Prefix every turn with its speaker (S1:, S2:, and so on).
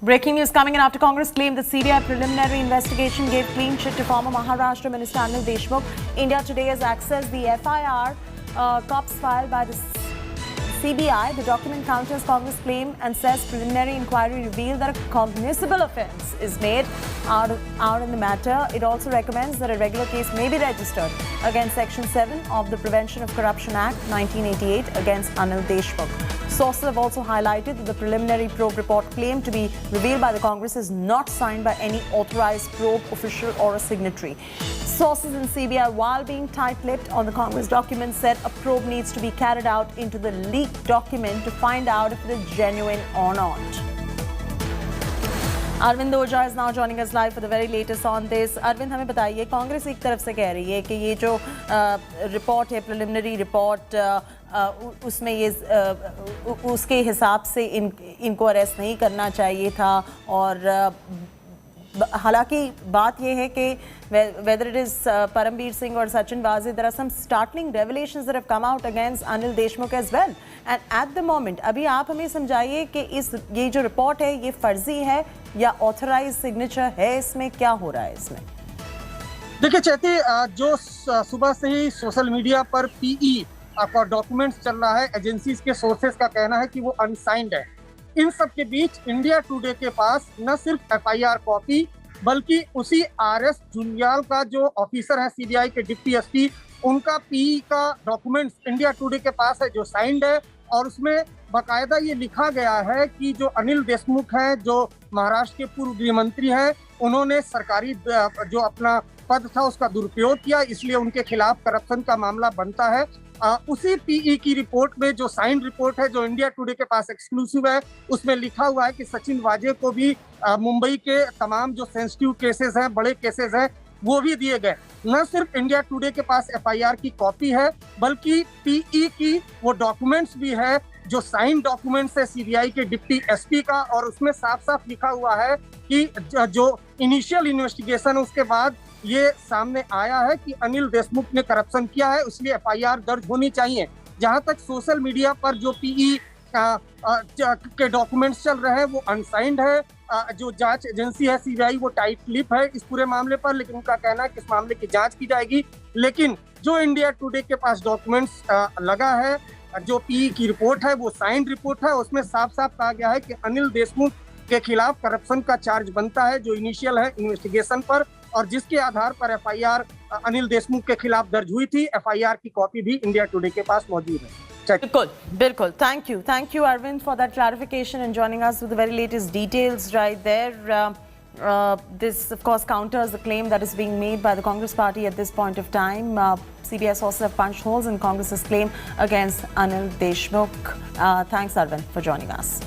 S1: Breaking news coming in after Congress claimed the CBI preliminary investigation gave clean chit to former Maharashtra Minister Anil Deshmukh. India Today has accessed the FIR cops filed by the CBI. The document counters Congress claim and says preliminary inquiry revealed that a cognizable offence is made out in the matter. It also recommends that a regular case may be registered against Section 7 of the Prevention of Corruption Act 1988 against Anil Deshmukh. Sources have also highlighted that the preliminary probe report claimed to be revealed by the Congress is not signed by any authorized probe official or a signatory. Sources in CBI, while being tight-lipped on the Congress document, said a probe needs to be carried out into the leaked document to find out if it is genuine or not. Arvind Ojha is now joining us live for the very latest on this. Arvind, हमें बताइए, कांग्रेस एक तरफ से कह रही है कि ये जो रिपोर्ट है, प्रिलिमिनरी रिपोर्ट, उसमें ये उसके हिसाब से इनको अरेस्ट नहीं करना चाहिए था, और हालांकि बात यह है कि whether it is Parambir Singh or Sachin Waze, there are some startling revelations that have come out against Anil Deshmukh as well. And at the moment, अभी आप हमें समझाइए कि ये जो रिपोर्ट है ये फर्जी है या ऑथराइज सिग्नेचर है, इसमें क्या हो रहा है इसमें?
S2: देखिए चैती, जो सुबह से ही सोशल मीडिया पर पीई का डॉक्यूमेंट्स चल रहा है, एजेंसीज के सोर्सेज का कहना है कि वो अनसाइंड है। इन सब के बीच इंडिया टुडे के पास न सिर्फ एफआईआर कॉपी बल्कि उसी आरएस जुनियाल का जो ऑफिसर है सीबीआई के डिप्टी एसपी, उनका पीई का डॉक्यूमेंट्स इंडिया टुडे के पास है जो साइंड है, और उसमें बाकायदा ये लिखा गया है कि जो अनिल देशमुख हैं, जो महाराष्ट्र के पूर्व गृह मंत्री हैं, उन्होंने सरकारी जो अपना पद था उसका दुरुपयोग किया, इसलिए उनके खिलाफ करप्शन का मामला बनता है। उसी पीई की रिपोर्ट में जो साइंड रिपोर्ट है जो इंडिया टुडे के पास एक्सक्लूसिव है, उसमें लिखा हुआ है कि सचिन वाजे को भी मुंबई के तमाम जो सेंसिटिव केसेस हैं, बड़े केसेस हैं, वो भी दिए गए। न सिर्फ इंडिया टुडे के पास एफआईआर की कॉपी है बल्कि पीई की वो डॉक्यूमेंट्स भी है जो साइन डॉक्यूमेंट्स है सीबीआई के डिप्टी एसपी का, और उसमें साफ साफ लिखा हुआ है कि जो इनिशियल इन्वेस्टिगेशन उसके बाद ये सामने आया है कि अनिल देशमुख ने करप्शन किया है, इसलिए एफआईआर दर्ज होनी चाहिए। जहां तक सोशल मीडिया पर जो पीई के डॉक्यूमेंट्स चल रहे हैं वो अनसाइंड है। जो जांच एजेंसी है सीबीआई वो टाइट लिप है इस पूरे मामले पर, लेकिन उनका कहना है कि इस मामले की जांच की जाएगी। लेकिन जो इंडिया टुडे के पास डॉक्यूमेंट्स लगा है, जो पीई की रिपोर्ट है वो साइंड रिपोर्ट है, उसमें साफ साफ कहा गया है कि अनिल देशमुख के खिलाफ करप्शन का चार्ज बनता है जो इनिशियल है इन्वेस्टिगेशन पर, और जिसके आधार पर एफआईआर अनिल देशमुख के खिलाफ दर्ज हुई थी। एफआईआर की कॉपी भी इंडिया टुडे के पास मौजूद है।
S1: बिल्कुल। Thank you Arvind for that clarification and joining us with the very latest details right there. This of course counters the claim that is being made by the Congress party at this point of time. CBI sources have punched holes in Congress's claim against Anil Deshmukh. Thanks Arvind for joining us.